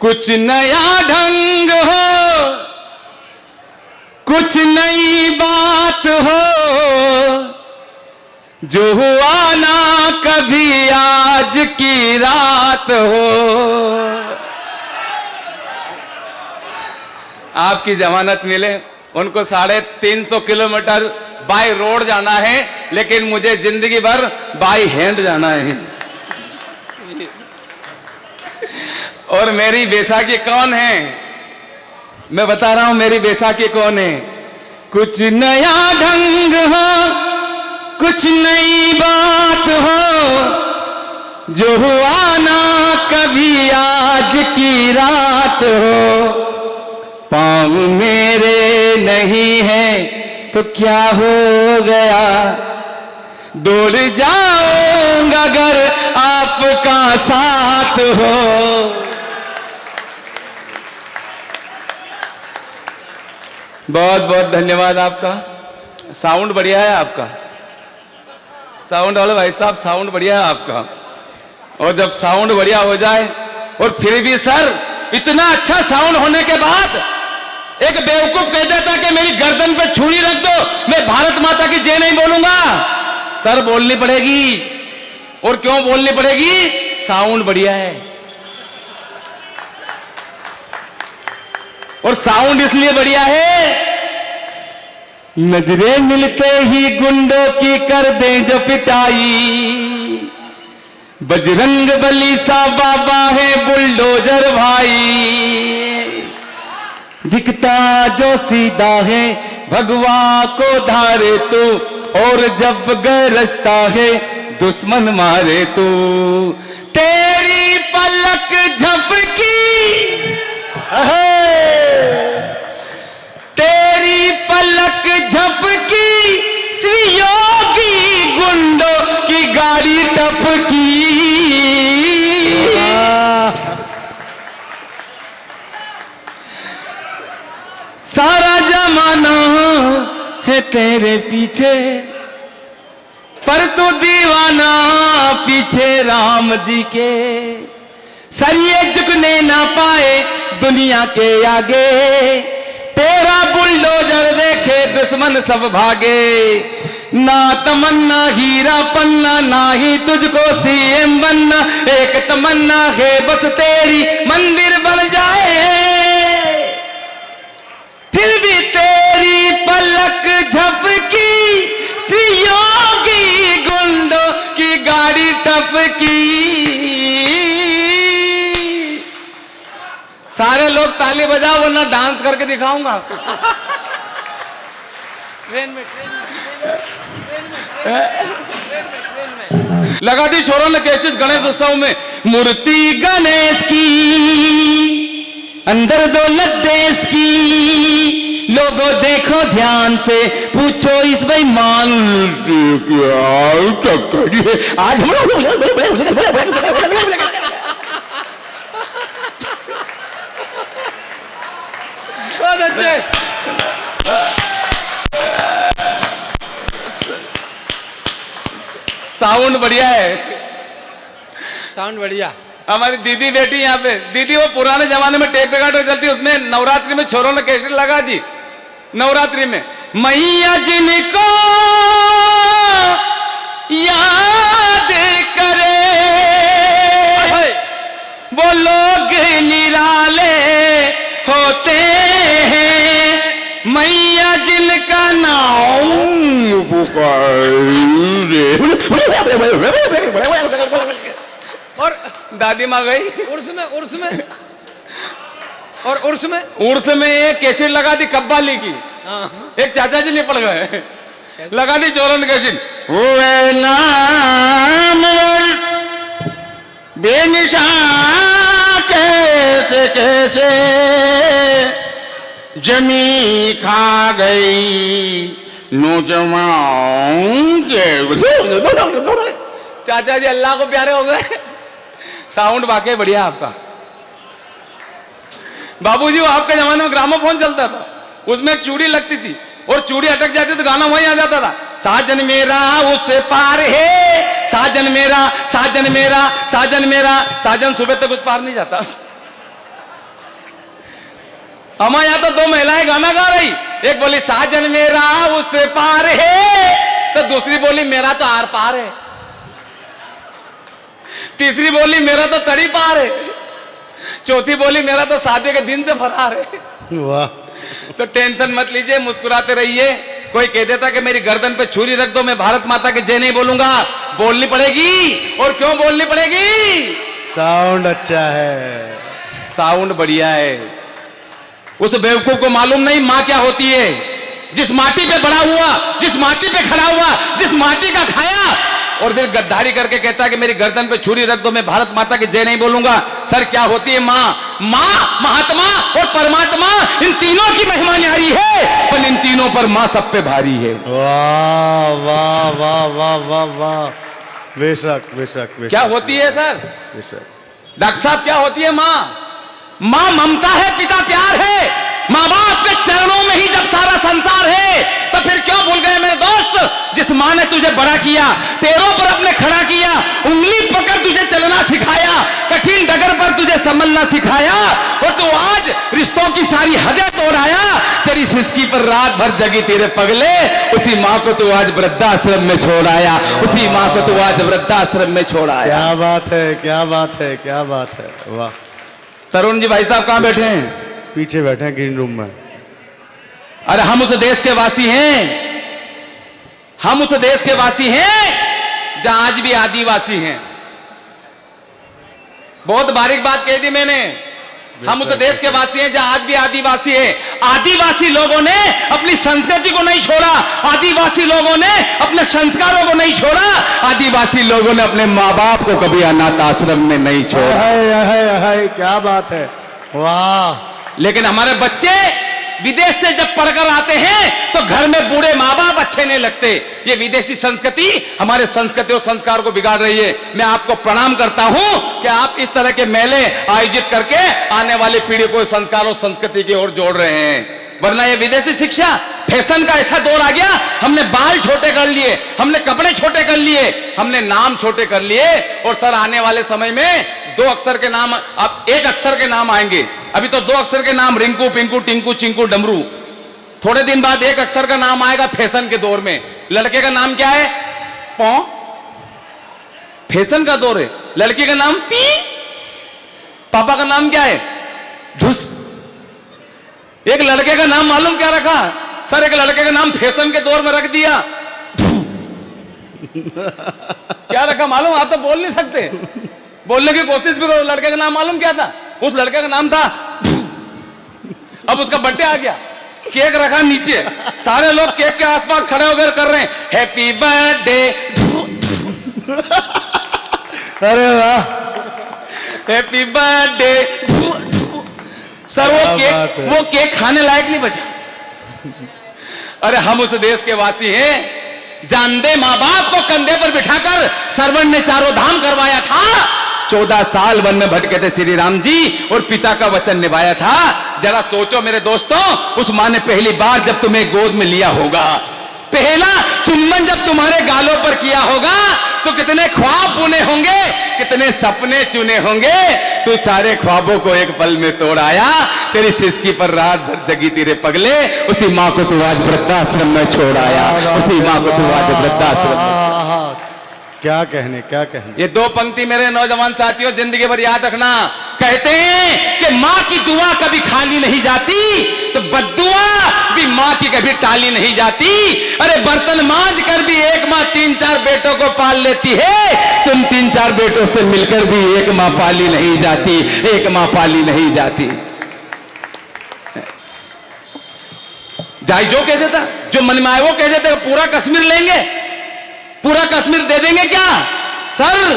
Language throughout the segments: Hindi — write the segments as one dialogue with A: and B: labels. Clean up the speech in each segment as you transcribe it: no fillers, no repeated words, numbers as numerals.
A: कुछ नया ढंग हो, कुछ नई बात हो, जो हुआ ना कभी आज की रात हो। आपकी जमानत मिले, उनको 350 किलोमीटर बाय रोड जाना है, लेकिन मुझे जिंदगी भर बाय हैंड जाना है। और मेरी बैसाखी कौन है? मैं बता रहा हूं मेरी बैसाखी कौन है। कुछ नया ढंग हो, कुछ नई बात हो, जो हुआ ना कभी आज की रात हो। पाँव मेरे नहीं है तो क्या हो गया, दौड़ जाऊंगा अगर आपका साथ हो। बहुत बहुत धन्यवाद आपका। साउंड बढ़िया है आपका, साउंड वाले भाई साहब, साउंड बढ़िया है आपका। और जब साउंड बढ़िया हो जाए, और फिर भी सर इतना अच्छा साउंड होने के बाद एक बेवकूफ कह देता कि मेरी गर्दन पे छुरी रख दो, मैं भारत माता की जय नहीं बोलूंगा। सर बोलनी पड़ेगी। और क्यों बोलनी पड़ेगी? साउंड बढ़िया है। और साउंड इसलिए बढ़िया है, नजरें मिलते ही गुंडों की कर दें जो पिटाई, बजरंग बली सा बाबा है बुलडोजर भाई, दिखता जो सीधा है भगवा को धारे तू, और जब गरजता है दुश्मन मारे तू। तेरी पलक झपकी, तेरी पलक झपकी, श्री योगी गुंडों की गाड़ी टपकी। सारा जमाना है तेरे पीछे, पर तू दीवाना पीछे राम जी के। सर ये झुकने ना पाए दुनिया के आगे, तेरा बुलडोजर देखे दुश्मन सब भागे। ना तमन्ना हीरा पन्ना, ना ही तुझको सीएम बनना, एक तमन्ना है बस तेरी मंदिर बन जाए। फिर भी तेरी पलक झपकी, श्री योगी गुंडों की गाड़ी टपकी। सारे लोग ताली बजाओ वरना डांस करके दिखाऊंगा। ट्रेन में लगा दी छोरों ने कैसेट गणेश उत्सव में। मूर्ति गणेश की, अंदर दौलत देश की, लोगों देखो ध्यान से, पूछो इस बेईमान से क्या टक्कर है आज। बहुत अच्छे, साउंड बढ़िया है,
B: साउंड बढ़िया।
A: हमारी दीदी बैठी यहाँ पे। दीदी वो पुराने जमाने में टेप रिकॉर्डर चलती, उसमें नवरात्रि में छोरों ने कैसेट लगा दी। नवरात्रि में मैया जिनको याद करे वो लोग निराले होते हैं, मैया जिनका नाम और दादी माँ गई
B: उर्स में और उर्स में
A: एक कैसेट लगा दी कब्बाली की। एक चाचा जी निपट गए, लगा दी चोरन कैसेट। हुए नाम बेनिशा कैसे कैसे जमी खा गई नौजवान के। चाचा जी अल्लाह को प्यारे हो गए। साउंड वाकई बढ़िया आपका। बाबूजी वो आपके जमाने में ग्रामोफोन चलता था, उसमें एक चूड़ी लगती थी, और चूड़ी अटक जाती तो गाना वहीं आ जाता था। साजन मेरा उस पार है, साजन मेरा, साजन मेरा, साजन मेरा। साजन सुबह तक उस पार नहीं जाता। हमारे यहाँ तो दो महिलाएं गाना गा रही, एक बोली साजन मेरा उस पार है, तो दूसरी बोली मेरा तो आर पार है, तीसरी बोली मेरा तो तड़ी पार है, चौथी बोली मेरा तो शादी के दिन से फरार है।
C: वाह।
A: तो टेंशन मत लीजिए, मुस्कुराते रहिए। कोई कह देता कि मेरी गर्दन पे छुरी रख दो, मैं भारत माता के जय नहीं बोलूंगा, बोलनी पड़ेगी। और क्यों बोलनी पड़ेगी?
C: साउंड अच्छा है,
A: साउंड बढ़िया है। उस बेवकूफ को मालूम नहीं माँ क्या होती है। जिस माटी पे बड़ा हुआ, जिस माटी पे खड़ा हुआ, जिस माटी का खाया, और फिर गद्दारी करके कहता है कि मेरी गर्दन पे छुरी रख दो, मैं भारत माता की जय नहीं बोलूंगा। सर क्या होती है माँ? माँ, महात्मा और परमात्मा, इन तीनों की महिमा न्यारी है, पर इन तीनों पर माँ सब पे भारी है।
C: वाह वाह वाह वाह वाह वाह। बेशक बेशक बेशक।
A: क्या होती है सर?
C: बेशक।
A: डॉक्टर साहब क्या होती है माँ? माँ ममता है, पिता प्यार है। माँ बाप के चरणों में ही जब सारा संसार है, तो फिर क्यों भूल गए मेरे दोस्त? जिस माँ ने तुझे बड़ा किया, पैरों पर अपने खड़ा किया, उंगली पकड़ तुझे चलना सिखाया, कठिन डगर पर तुझे संभलना सिखाया, और तू आज रिश्तों की सारी हदें तोड़ आया, तेरी सिसकी पर रात भर जगी तेरे पगले, उसी माँ को तू आज वृद्धाश्रम में छोड़ आया, उसी माँ को तू आज वृद्धाश्रम में छोड़ आया।
C: क्या बात है, क्या बात है, क्या बात है। वाह।
A: तरुण जी भाई साहब कहां बैठे हैं?
C: पीछे बैठे हैं ग्रीन रूम में।
A: अरे हम उस देश के वासी हैं, हम उस देश के वासी हैं जहां आज भी आदिवासी हैं। बहुत बारीक बात कह दी मैंने। हम उस देश के वासी हैं जहां आज भी आदिवासी है। आदिवासी लोगों ने अपनी संस्कृति को नहीं छोड़ा, आदिवासी लोगों ने अपने संस्कारों को नहीं छोड़ा, आदिवासी लोगों ने अपने माँ बाप को कभी अनाथ आश्रम में नहीं छोड़ा।
C: है, क्या बात है। वाह।
A: लेकिन हमारे बच्चे विदेश से जब पढ़कर आते हैं तो घर में बूढ़े माँ बाप अच्छे नहीं लगते। ये विदेशी संस्कृति हमारे संस्कृति और संस्कार को बिगाड़ रही है। मैं आपको प्रणाम करता हूं कि आप इस तरह के मेले आयोजित करके आने वाली पीढ़ी को संस्कार और संस्कृति की ओर जोड़ रहे हैं। वरना ये विदेशी शिक्षा फैशन का ऐसा दौर आ गया, हमने बाल छोटे कर लिए, हमने कपड़े छोटे कर लिए, हमने नाम छोटे कर लिए, और सर आने वाले समय में दो अक्षर के नाम, अब एक अक्षर के नाम आएंगे। अभी तो दो अक्षर के नाम रिंकू, पिंकू, टिंकू, चिंकू, डमरू। थोड़े दिन बाद एक अक्षर का नाम आएगा फैशन के दौर में। लड़के का नाम क्या है? पौ। फैशन का दौर है। लड़की का नाम पी। पापा का नाम क्या है? धुस। एक लड़के का नाम मालूम क्या रखा? सर एक लड़के का नाम फैशन के दौर में रख दिया। क्या रखा मालूम? आप तो बोल नहीं सकते, बोलने की कोशिश भी करो। लड़के का नाम मालूम क्या था? उस लड़के का नाम था, अब उसका बर्थडे आ गया, केक रखा नीचे, सारे लोग केक के आसपास खड़े होकर कर रहे हैं हैप्पी बर्थडे।
C: अरे वाह।
A: Happy birthday. सर वो केक खाने लायक नहीं बचा। अरे हम उस देश के वासी हैं, जानदे माँ बाप को कंधे पर बिठाकर सरवण ने चारों धाम करवाया था। 14 साल वन में भटके थे श्री राम जी, और पिता का वचन निभाया था। जरा सोचो मेरे दोस्तों, उस माँ ने पहली बार जब तुम्हें गोद में लिया होगा, पहला चुम्बन जब तुम्हारे गालों पर किया होगा, तो कितने ख्वाब बुने होंगे, कितने सपने चुने होंगे। तू सारे ख्वाबों को एक पल में तोड़ आया, तेरी सिसकी पर रात भर जगी तेरे पगले, उसी माँ को तू आज वृद्धाश्रम में छोड़ आया, उसी माँ को तू आज वृद्धाश्रम में।
C: क्या कहने, क्या कहने।
A: ये दो पंक्ति मेरे नौजवान साथियों जिंदगी भर याद रखना। कहते हैं कि माँ की दुआ कभी खाली नहीं जाती, तो बद्दुआ भी माँ की कभी टाली नहीं जाती। अरे बर्तन मांज कर भी एक माँ 3-4 बेटों को पाल लेती है, तुम 3-4 बेटों से मिलकर भी एक माँ पाली नहीं जाती, एक माँ पाली नहीं जाती। जाए जो कह देता, जो मन में आए वो कह देते, पूरा कश्मीर लेंगे, पूरा कश्मीर दे देंगे क्या? सर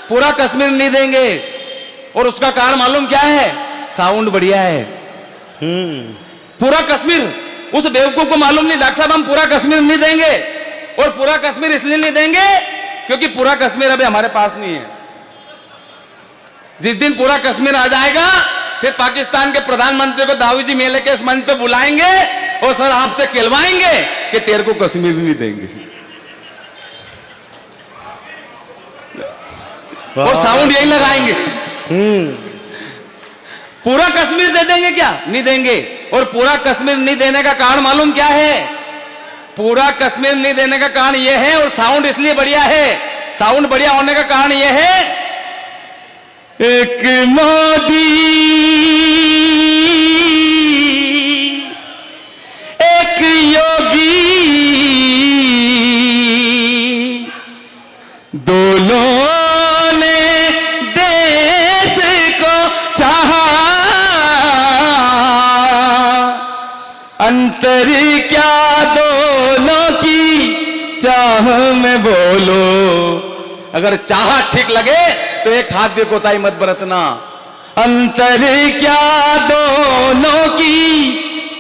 A: पूरा कश्मीर नहीं देंगे, और उसका कारण मालूम क्या है? साउंड बढ़िया है। पूरा कश्मीर उस बेवकूफ को मालूम नहीं, डॉक्टर साहब हम पूरा कश्मीर नहीं देंगे, और पूरा कश्मीर इसलिए नहीं देंगे क्योंकि पूरा कश्मीर अभी हमारे पास नहीं है। जिस दिन पूरा कश्मीर आ जाएगा, फिर पाकिस्तान के प्रधानमंत्री को दाऊजी मेले के इस मंच पे बुलाएंगे, और सर आपसे कहलवाएंगे कि तेरे को कश्मीर नहीं देंगे, और साउंड यही लगाएंगे। पूरा कश्मीर दे देंगे क्या? नहीं देंगे। और पूरा कश्मीर नहीं देने का कारण मालूम क्या है? पूरा कश्मीर नहीं देने का कारण यह है, और साउंड इसलिए बढ़िया है, साउंड बढ़िया होने का कारण यह है, एक मोदी एक योगी दोनों ने देश को चाहा, अंतर क्या दोनों की चाह में बोलो। अगर चाह ठीक लगे तो एक हाथ भी कोताही मत बरतना। अंतर क्या दोनों की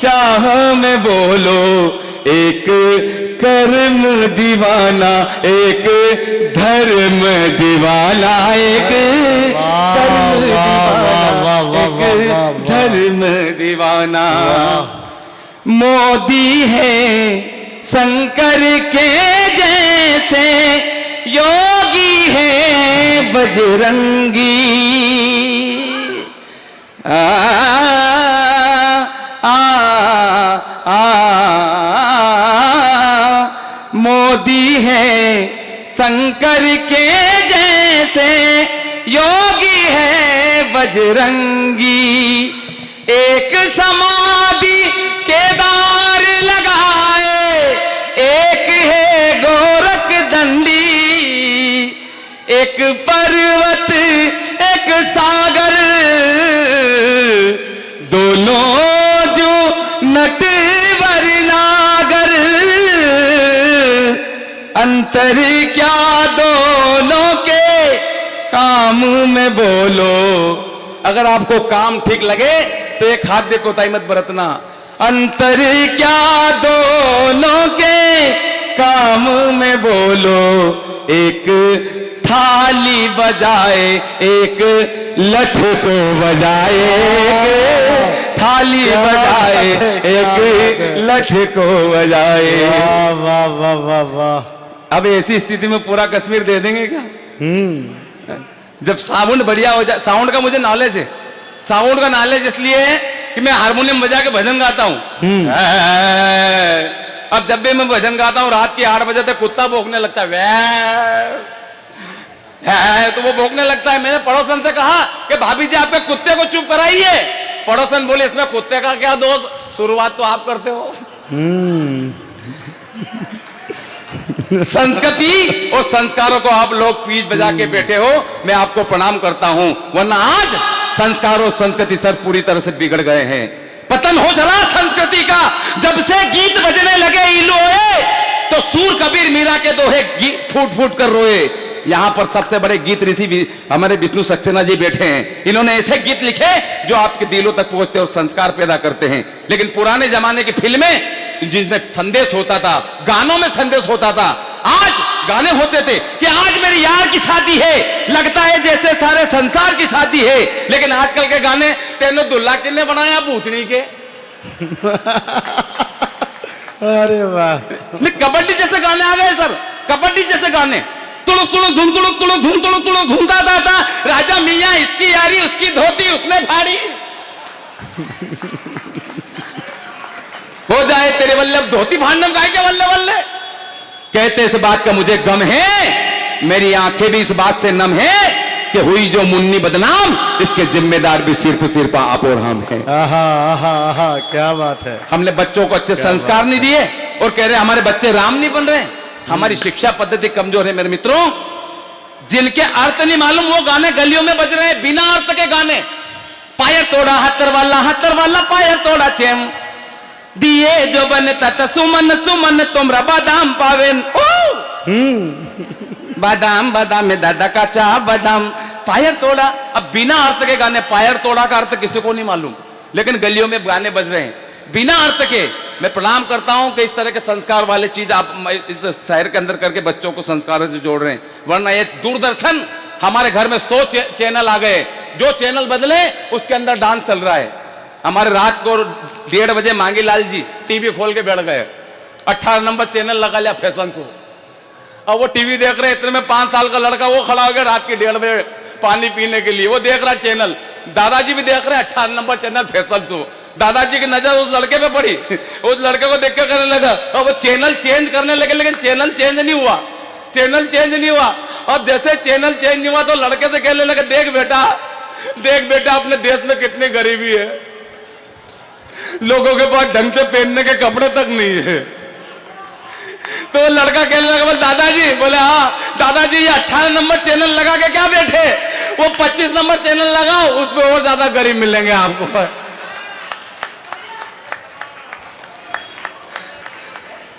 A: चाह में बोलो, एक कर्म दीवाना एक धर्म दीवाना, एक कर्म दीवाना एक धर्म दीवाना। मोदी है शंकर के जैसे, योगी है बजरंगी। आ, आ, आ, मोदी है शंकर के जैसे, योगी है बजरंगी। एक समाधि केदार लगाए, एक है गोरख दंडी, एक पर्वत एक सागर, दोनों जो नटवर नागर, अंतर क्या दोनों के काम में बोलो। अगर आपको काम ठीक लगे तो एक हाथ दे कोताही मत बरतना। अंतर क्या दोनों के काम में बोलो, एक थाली बजाए एक लठ को बजाए, एक थाली बजाए एक लठ को बजाए।
C: वाह वाह वाह वाह वाह।
A: अब ऐसी स्थिति में पूरा कश्मीर दे देंगे क्या? जब साउंड बढ़िया हो जाए, साउंड का मुझे नॉलेज है, साउंड का नॉलेज इसलिए है कि मैं हारमोनियम बजा के भजन गाता हूं। अब जब भी मैं भजन गाता हूं रात के 8 बजे तक कुत्ता भौंकने लगता है, तो वो भौंकने लगता है। मैंने पड़ोसन से कहा कि भाभी जी आपके कुत्ते को चुप कराइए। पड़ोसन बोले इसमें कुत्ते का क्या दोष, शुरुआत तो आप करते हो। संस्कृति और संस्कारों को आप लोग पीछ बजा के बैठे हो, मैं आपको प्रणाम करता हूं, वरना आज संस्कार और संस्कृति सब पूरी तरह से बिगड़ गए हैं। पतन हो चला संस्कृति का, जब से गीत बजने लगे इलोए, तो सूर कबीर मीरा के दोहे फूट फूट कर रोए। यहां पर सबसे बड़े गीत ऋषि हमारे विष्णु सक्सेना जी बैठे हैं। इन्होंने ऐसे गीत लिखे जो आपके दिलों तक पहुंचते और संस्कार पैदा करते हैं। लेकिन पुराने जमाने की फिल्में जिसमें संदेश होता था, गानों में संदेश होता था, आज गाने होते थे कि आज मेरी यार की शादी है, लगता है जैसे सारे संसार की शादी है। लेकिन आजकल के गाने तेनो दुल्ला किन्ने बनाया भूतनी के।
C: अरे वाह,
A: कबड्डी जैसे गाने आ गए सर, कबड्डी जैसे गाने, तुड़ुक तुड़ुक धूम तुड़ुक तुड़ुक धूम तुड़ुक तुड़ुक घूमता था। राजा मियां इसकी यारी उसकी धोती उसने फाड़ी, हो जाए तेरे वल्लभ धोती भांडम गाय के वल्ले वल्ले। कहते इस बात का मुझे गम है, मेरी आंखें भी इस बात से नम है कि हुई जो मुन्नी बदनाम, इसके जिम्मेदार भी सिर्फ आप और हम हैं।
C: आहा आहा आहा, क्या बात है।
A: हमने बच्चों को अच्छे संस्कार नहीं दिए और कह रहे हमारे बच्चे राम नहीं बन रहे। हमारी शिक्षा पद्धति कमजोर है मेरे मित्रों। जिनके अर्थ नहीं मालूम वो गाने गलियों में बज रहे हैं, बिना अर्थ के गाने। पायर तोड़ा हत्तर वाला पायर तोड़ा चेम दिए जो बने तथा सुमन सुमन तुमरा बादाम पावेन। बादाम बादाम में दादा का चाह बादाम, पायर तोड़ा। अब बिना अर्थ के गाने, पायर तोड़ा का अर्थ किसी को नहीं मालूम, लेकिन गलियों में गाने बज रहे हैं बिना अर्थ के। मैं प्रणाम करता हूं कि इस तरह के संस्कार वाले चीज आप इस शहर के अंदर करके बच्चों को संस्कारों से जोड़ रहे हैं। वरना ये दूरदर्शन, हमारे घर में 100 चैनल आ गए, जो चैनल बदले उसके अंदर डांस चल रहा है। हमारे रात को 1:30 बजे मांगीलाल जी टीवी खोल के बैठ गए, 18 नंबर चैनल लगा लिया फैशन शो। अब वो टीवी देख रहे, इतने में 5 साल का लड़का वो खड़ा हो गया रात के 1:30 बजे पानी पीने के लिए, वो देख रहा चैनल। दादाजी भी देख रहे हैं 18 नंबर चैनल फैसल शो। दादाजी की नजर उस लड़के पे पड़ी, उस लड़के को देख के करने लगा और वो चैनल चेंज करने लगे, लेकिन चैनल चेंज नहीं हुआ, चैनल चेंज नहीं हुआ। और जैसे चैनल चेंज नहीं हुआ तो लड़के से कहने लगे, देख बेटा अपने देश में कितनी गरीबी है, लोगों के पास ढंग से पहनने के कपड़े तक नहीं है। तो वो लड़का कहने लगा, बोले दादाजी, बोले हाँ दादाजी, ये 18 नंबर चैनल लगा के क्या बैठे, वो 25 नंबर चैनल लगाओ, उस पर और ज्यादा गरीब मिलेंगे आपको।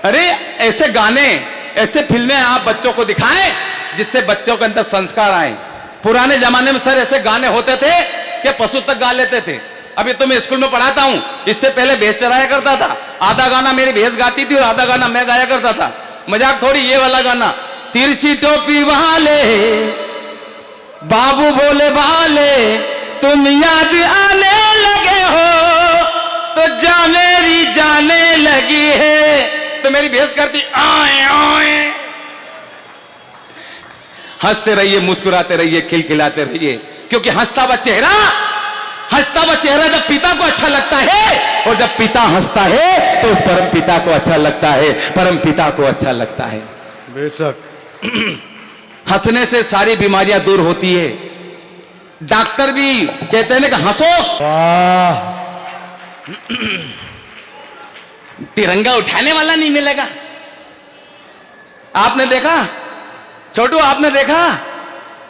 A: अरे ऐसे गाने, ऐसे फिल्में आप बच्चों को दिखाएं जिससे बच्चों के अंदर संस्कार आए। पुराने जमाने में सर ऐसे गाने होते थे कि पशु तक गा लेते थे। अभी तो मैं स्कूल में पढ़ाता हूं, इससे पहले भैंस चराया करता था, आधा गाना मेरी भैंस गाती थी और आधा गाना मैं गाया करता था। मजाक थोड़ी, ये वाला गाना, तिरछी टोपी वाले बाबू बोले भाले, तुम याद आने लगे हो तो जा मेरी जाने लगी है। तो मेरी भैंस करती आए आए। हंसते रहिए, मुस्कुराते रहिए, खिलखिलाते रहिए, क्योंकि हंसता हुआ चेहरा जब पिता को अच्छा लगता है, और जब पिता हंसता है तो उस परम पिता को अच्छा लगता है, परम पिता को अच्छा लगता है।
C: बेशक
A: हंसने से सारी बीमारियां दूर होती है। डॉक्टर भी कहते हैं ना कि हंसो।
C: वाह,
A: तिरंगा उठाने वाला नहीं मिलेगा। आपने देखा छोटू, आपने देखा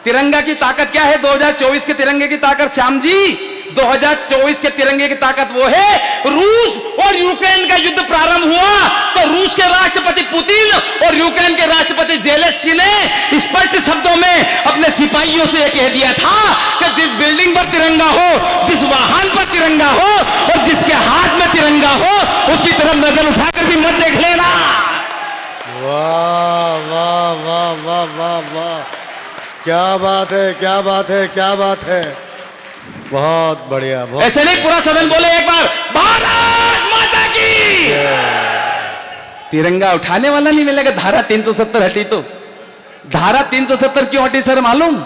A: तिरंगा की ताकत क्या है? 2024 के तिरंगे की ताकत, श्याम जी, 2024 के तिरंगे की ताकत वो है, रूस और यूक्रेन का युद्ध प्रारंभ हुआ तो रूस के राष्ट्रपति पुतिन और यूक्रेन के राष्ट्रपति जेलेंस्की ने स्पष्ट शब्दों में अपने सिपाहियों से यह कह दिया था कि जिस बिल्डिंग पर तिरंगा हो, जिस वाहन पर तिरंगा हो और जिसके हाथ में तिरंगा हो, उसकी तरफ नजर उठाकर भी मत देख लेना।
C: वाह वाह वाह वाह वाह वाह, क्या बात है, क्या बात है, क्या बात है, बहुत बढ़िया। बहुत
A: ऐसे नहीं, पूरा सदन बोले एक बार, भारत माता की। तिरंगा उठाने वाला नहीं मिलेगा। धारा 370 हटी तो, धारा 370 क्यों हटी सर मालूम?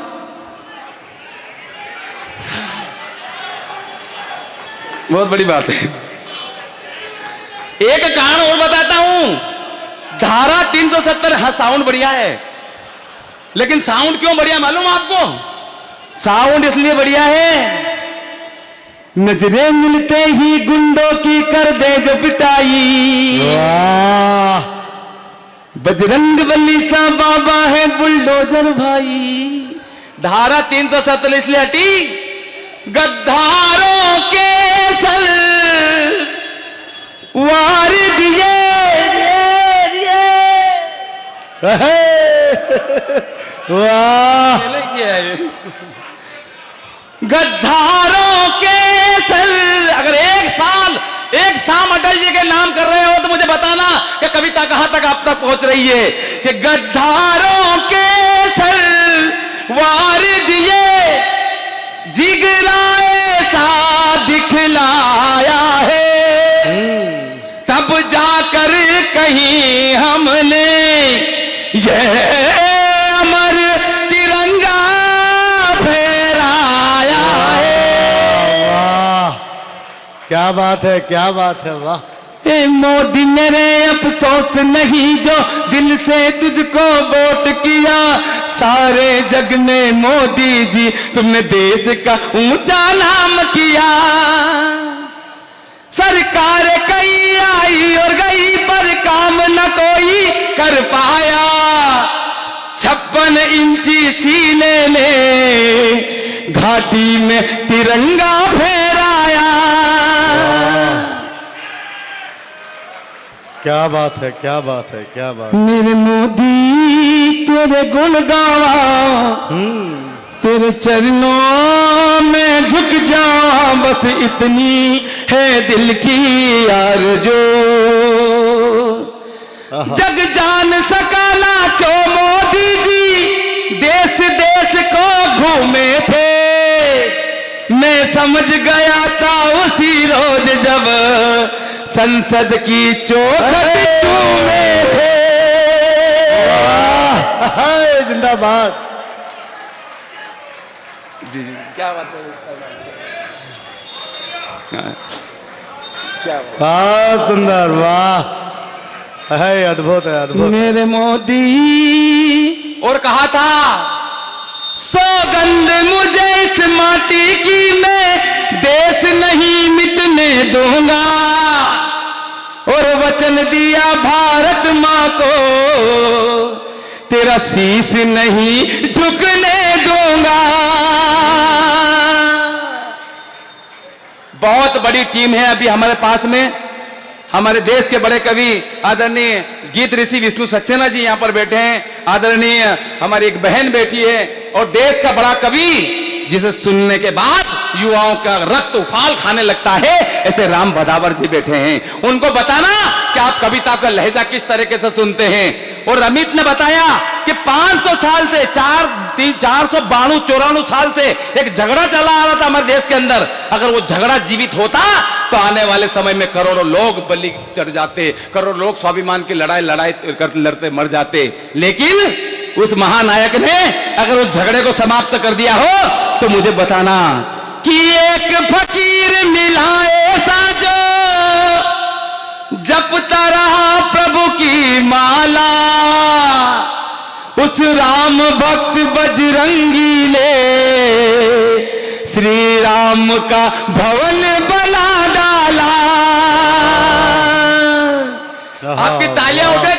A: बहुत बड़ी बात है। एक कारण और बताता हूं। धारा 370, हाँ साउंड बढ़िया है, लेकिन साउंड क्यों बढ़िया मालूम आपको? साउंड इसलिए बढ़िया है, नजरें मिलते ही गुंडों की कर दे जो पिटाई।
C: वाह,
A: बजरंग बली सा बाबा है बुलडोजर भाई। धारा 370 इसलिए हटी, गद्दारों के सर वार दिए।
C: वाह,
A: गद्दारों के सर। अगर एक शाम अटल जी के नाम कर रहे हो तो मुझे बताना कि कविता कहां तक आप तक पहुंच रही है। कि गद्दारों के सर वार दिए, जिगराए सा दिखलाया है, तब जाकर कहीं हमने ये अमर तिरंगा फहराया है।
C: वाह, क्या बात है, क्या बात है, वाह।
A: ए मोदी मेरे अफसोस नहीं जो दिल से तुझको वोट किया, सारे जग में मोदी जी तुमने देश का ऊंचा नाम किया। सरकार कई आई और गई पर काम न कोई कर पाया, 56 इंची सीने ने घाटी में तिरंगा फहराया।
C: क्या बात है, क्या बात है, क्या बात।
A: मेरे मोदी तेरे गुण गावा, तेरे चरणों में झुक जाऊं, बस इतनी है दिल की आरज़ू। जग जान सका ना क्यों मोदी जी देश देश को घूमे थे, मैं समझ गया था उसी रोज जब संसद की चौखट चूमे थे।
C: जिंदाबाद।
A: जी क्या बात है।
C: बहुत सुंदर, वाह, है अद्भुत, है अद्भुत।
A: मेरे मोदी, और कहा था सौगंध मुझे इस माटी की, मैं देश नहीं मिटने दूंगा, और वचन दिया भारत माँ को, तेरा शीश नहीं झुकने दूंगा। बहुत बड़ी टीम है अभी हमारे पास में। हमारे देश के बड़े कवि आदरणीय गीत ऋषि विष्णु सक्सेना जी यहाँ पर बैठे हैं। आदरणीय हमारी एक बहन बैठी है, और देश का बड़ा कवि जिसे सुनने के बाद युवाओं का रक्त उफाल खाने लगता है, ऐसे राम भदावर जी बैठे हैं। उनको बताना कि आप कविता का लहजा किस तरीके से सुनते हैं। और अमित ने बताया कि 500 साल से 492 साल से एक झगड़ा चला आ रहा था हमारे देश के अंदर। अगर वो झगड़ा जीवित होता तो आने वाले समय में करोड़ों लोग बलि चढ़ जाते, करोड़ों लोग स्वाभिमान की लड़ाई लड़ते मर जाते। लेकिन उस महानायक ने अगर उस झगड़े को समाप्त कर दिया हो, तो मुझे बताना कि एक फकीर मिला ऐसा जो जपता रहा प्रभु की माला, उस राम भक्त बजरंगी ने श्री राम का भवन बना डाला। आपकी तालियां उठे।